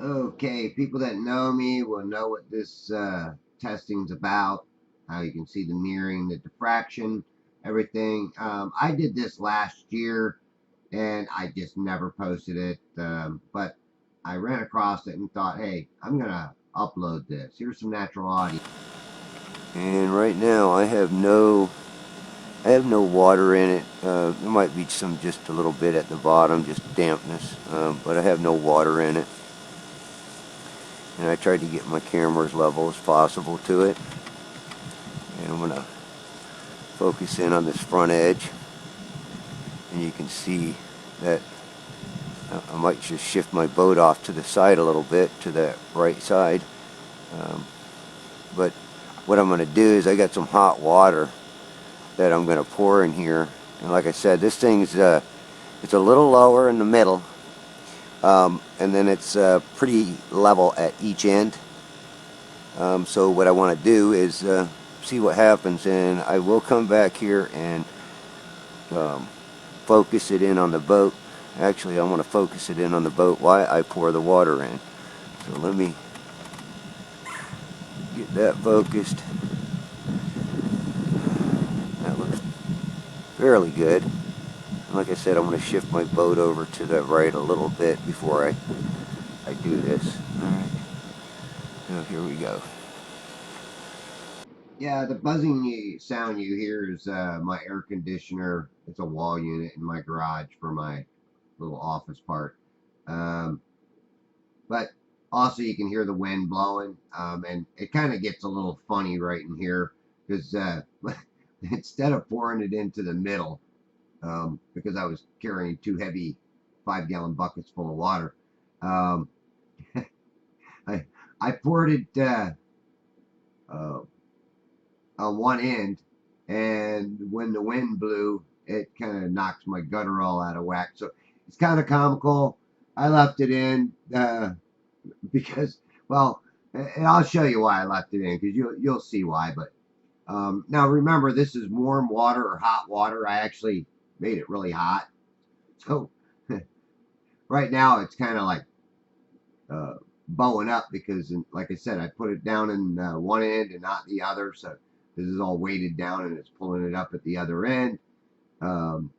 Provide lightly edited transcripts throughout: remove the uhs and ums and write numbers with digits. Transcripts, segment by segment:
Okay, people that know me will know what this testing's about. How you can see the mirroring, the diffraction, everything. I did this last year and I just never posted it. But I ran across it and thought, hey, I'm gonna upload this. Here's some natural audio. And right now I have no water in it. There might be some, just a little bit at the bottom, just dampness, but I have no water in it. And I tried to get my camera as level as possible to it. And I'm gonna focus in on this front edge, and you can see that I might just shift my boat off to the side a little bit, to the right side. But what I'm gonna do is, I got some hot water that I'm gonna pour in here. And like I said, this thing's it's a little lower in the middle, and then it's pretty level at each end. So what I want to do is see what happens, and I will come back here and um, focus it in on the boat. Actually, I want to focus it in on the boat while I pour the water in. So let me get that focused. That looks fairly good. And like I said, I'm going to shift my boat over to the right a little bit before I do this. Alright, so here we go. Yeah, the buzzing sound you hear is my air conditioner. It's a wall unit in my garage for my little office part. Um, but also you can hear the wind blowing, and it kind of gets a little funny right in here because instead of pouring it into the middle, because I was carrying two heavy 5-gallon buckets full of water, um, I I poured it uh, on one end, and when the wind blew, it kind of knocks my gutter all out of whack. So it's kind of comical. I left it in. Because, well, and I'll show you why I left it in, because you'll see why. But now remember, this is warm water or hot water. I actually made it really hot, so right now it's kind of like uh, bowing up because, like I said, I put it down in one end and not the other. So this is all weighted down and it's pulling it up at the other end. Um,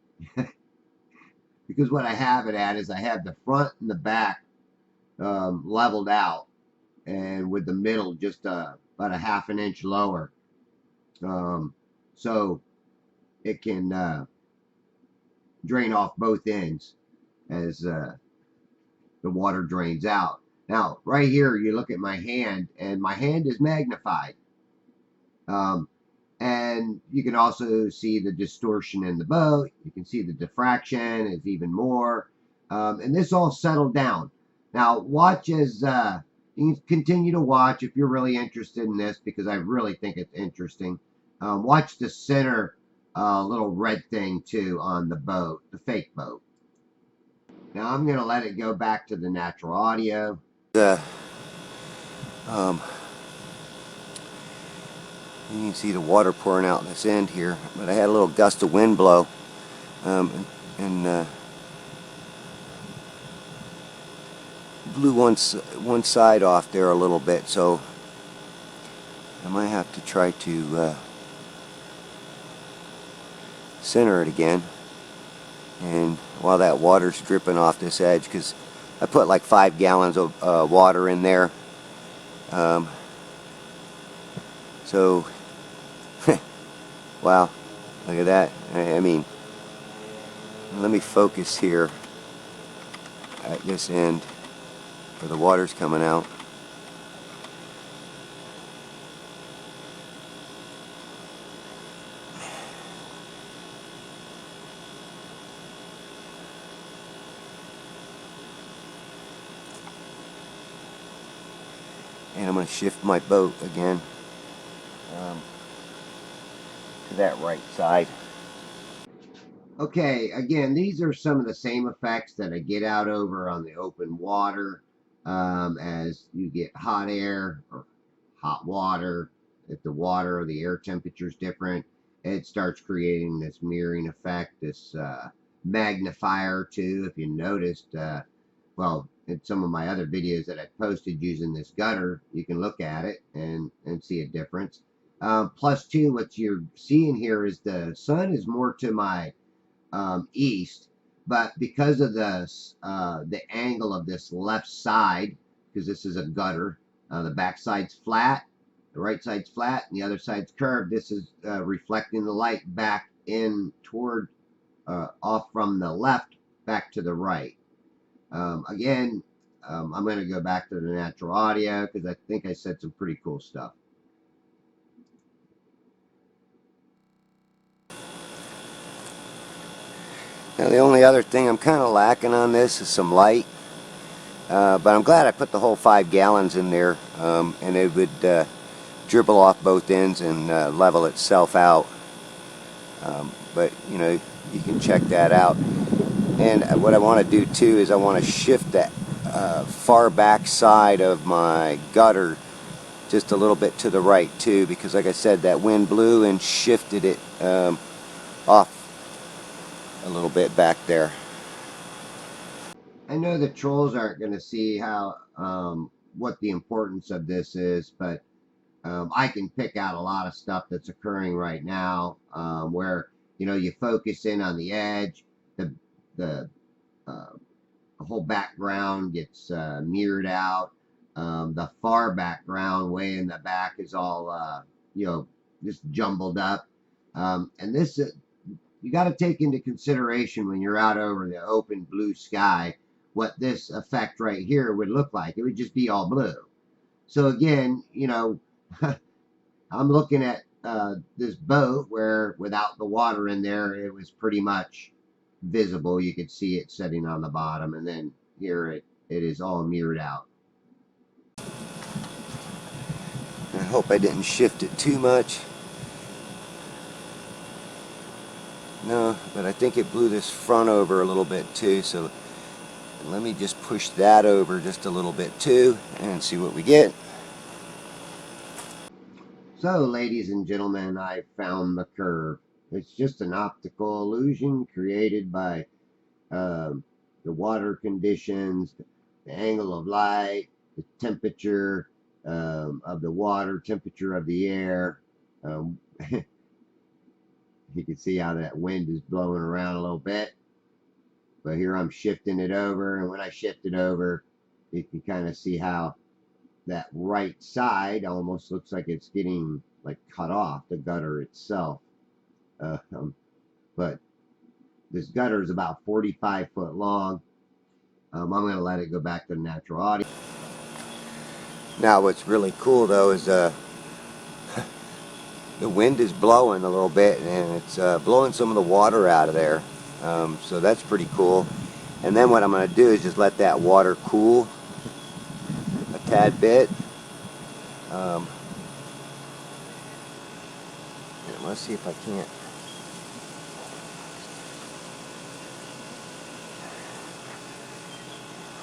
because what I have it at is I have the front and the back leveled out, and with the middle just about a half an inch lower, um, so it can drain off both ends as the water drains out. Now, right here, you look at my hand, and my hand is magnified. Um, and you can also see the distortion in the boat. You can see the diffraction is even more. And this all settled down. Now, watch as you can continue to watch if you're really interested in this, because I really think it's interesting. Watch the center little red thing too on the boat, the fake boat. Now I'm going to let it go back to the natural audio. Uh, um, you can see the water pouring out this end here, but I had a little gust of wind blow, and blew one side off there a little bit, so I might have to try to center it again. And while that water's dripping off this edge, because I put like 5 gallons of water in there, um, so wow, look at that. I mean, let me focus here at this end where the water's coming out. And I'm going to shift my boat again to that right side. Okay, again, these are some of the same effects that I get out over on the open water, as you get hot air or hot water. If the water or the air temperature is different, it starts creating this mirroring effect, this magnifier too. If you noticed, well, in some of my other videos that I posted using this gutter, you can look at it and see a difference. Plus two, what you're seeing here is the sun is more to my east, but because of the angle of this left side, because this is a gutter, the back side's flat, the right side's flat, and the other side's curved. This is reflecting the light back in toward off from the left back to the right. Again, I'm going to go back to the natural audio because I think I said some pretty cool stuff. Now the only other thing I'm kind of lacking on this is some light. But I'm glad I put the whole 5 gallons in there, and it would dribble off both ends and level itself out. But you know, you can check that out. And what I want to do too is I want to shift that far back side of my gutter just a little bit to the right too, because like I said, that wind blew and shifted it off a little bit back there. I know the trolls aren't going to see how what the importance of this is, but I can pick out a lot of stuff that's occurring right now, where you focus in on the edge, the the, uh, the whole background gets mirrored out. The far background, way in the back, is all just jumbled up, and this you got to take into consideration when you're out over the open blue sky what this effect right here would look like. It would just be all blue. So again, I'm looking at this boat where without the water in there, it was pretty much visible. You could see it setting on the bottom, and then here it is all mirrored out. I hope I didn't shift it too much. No, but I think it blew this front over a little bit too, so let me just push that over just a little bit too and see what we get. So, ladies and gentlemen, I found the curve. It's just an optical illusion created by the water conditions, the angle of light, the temperature of the water, temperature of the air. Um, you can see how that wind is blowing around a little bit. But here I'm shifting it over, and when I shift it over, you can kind of see how that right side almost looks like it's getting like cut off, the gutter itself. Uh, um, but this gutter is about 45 foot long. I'm going to let it go back to the natural audio. Now what's really cool though is the wind is blowing a little bit, and it's blowing some of the water out of there. So that's pretty cool. And then what I'm going to do is just let that water cool a tad bit. Let's see if I can't.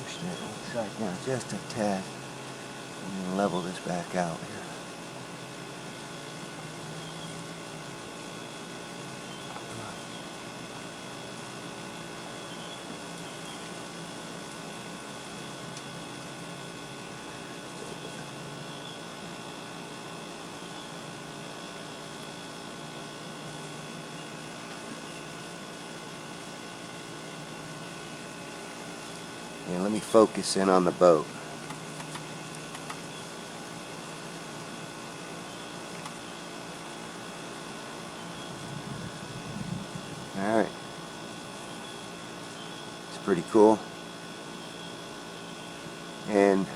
Push that upside down just a tad and level this back out here. And let me focus in on the boat. Alright. It's pretty cool. And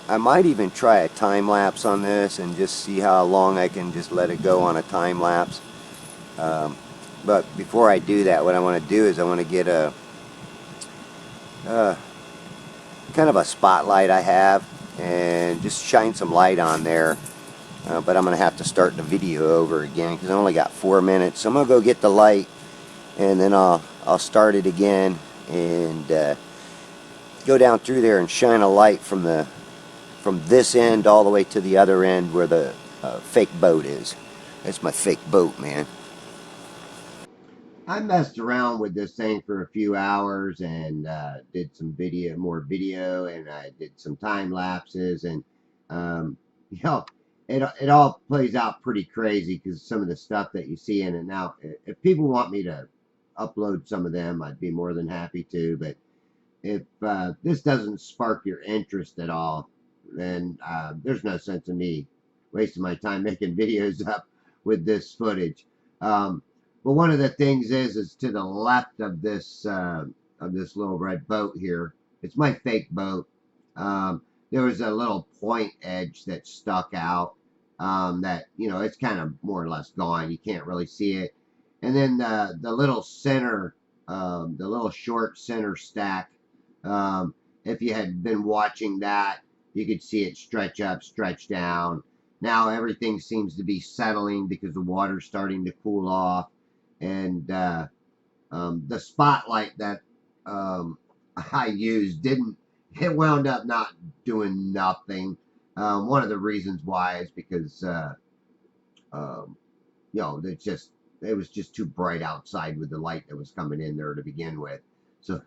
I might even try a time lapse on this and just see how long I can just let it go on a time lapse. But before I do that, what I want to do is I want to get a kind of a spotlight I have and just shine some light on there. But I'm going to have to start the video over again because I only got 4 minutes. So I'm going to go get the light, and then I'll start it again and go down through there and shine a light from this end all the way to the other end where the fake boat is. That's my fake boat, man. I messed around with this thing for a few hours and did some more video, and I did some time lapses, and um, you know, it all plays out pretty crazy because some of the stuff that you see in it now. If people want me to upload some of them, I'd be more than happy to. But if this doesn't spark your interest at all, then there's no sense in me wasting my time making videos up with this footage. Um, but one of the things is to the left of this little red boat here. It's my fake boat. There was a little point edge that stuck out. That it's kind of more or less gone. You can't really see it. And then the little center, the little short center stack, if you had been watching that, you could see it stretch up, stretch down. Now everything seems to be settling because the water's starting to cool off, and the spotlight that I used didn't. It wound up not doing nothing. One of the reasons why is because um, it was just too bright outside with the light that was coming in there to begin with. So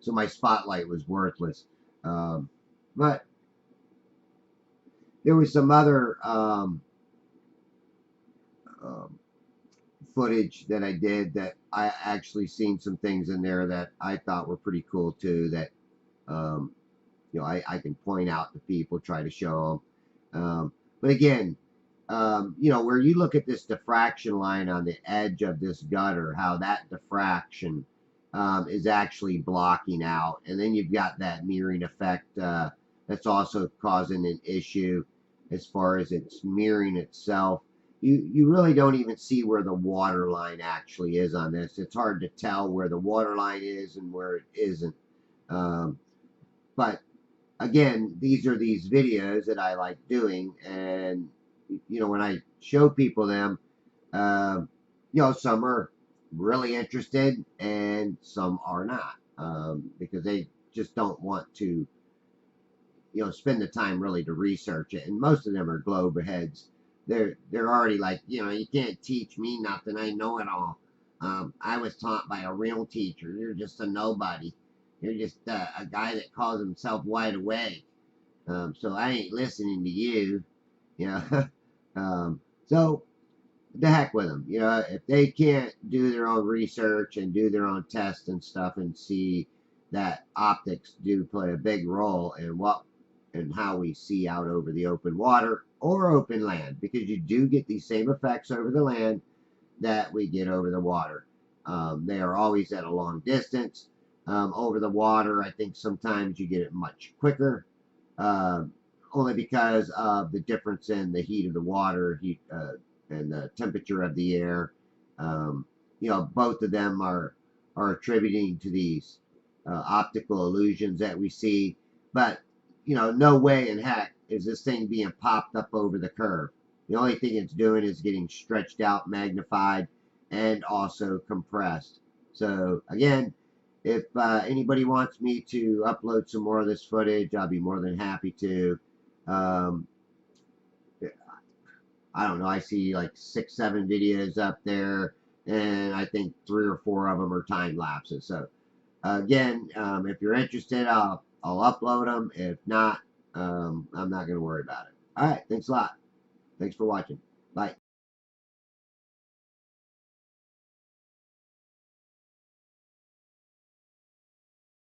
so my spotlight was worthless. Um, but there was some other um, footage that I did that I actually seen some things in there that I thought were pretty cool too. That um, I can point out to people, try to show them. But again, where you look at this diffraction line on the edge of this gutter, how that diffraction is actually blocking out. And then you've got that mirroring effect that's also causing an issue as far as its mirroring itself. You really don't even see where the water line actually is on this. It's hard to tell where the water line is and where it isn't. Um, but again, these are these videos that I like doing, and when I show people them, uh, some are really interested and some are not, because they just don't want to, spend the time really to research it. And most of them are globe heads. They're already like, you can't teach me nothing. I know it all. I was taught by a real teacher. You're just a nobody. You're just a guy that calls himself wide awake. So I ain't listening to you. You know. So the heck with them. If they can't do their own research and do their own tests and stuff and see that optics do play a big role in what and how we see out over the open water or open land, because you do get these same effects over the land that we get over the water. They are always at a long distance. Over the water, I think sometimes you get it much quicker, uh, only because of the difference in the heat of the water, and the temperature of the air. Both of them are attributing to these optical illusions that we see. But no way in heck is this thing being popped up over the curve. The only thing it's doing is getting stretched out, magnified, and also compressed. So again, if anybody wants me to upload some more of this footage, I'll be more than happy to. Um, I don't know. I see like 6, 7 videos up there, and I think 3 or 4 of them are time lapses. So again, if you're interested, I'll upload them. If not, I'm not going to worry about it. All right. Thanks a lot. Thanks for watching. Bye.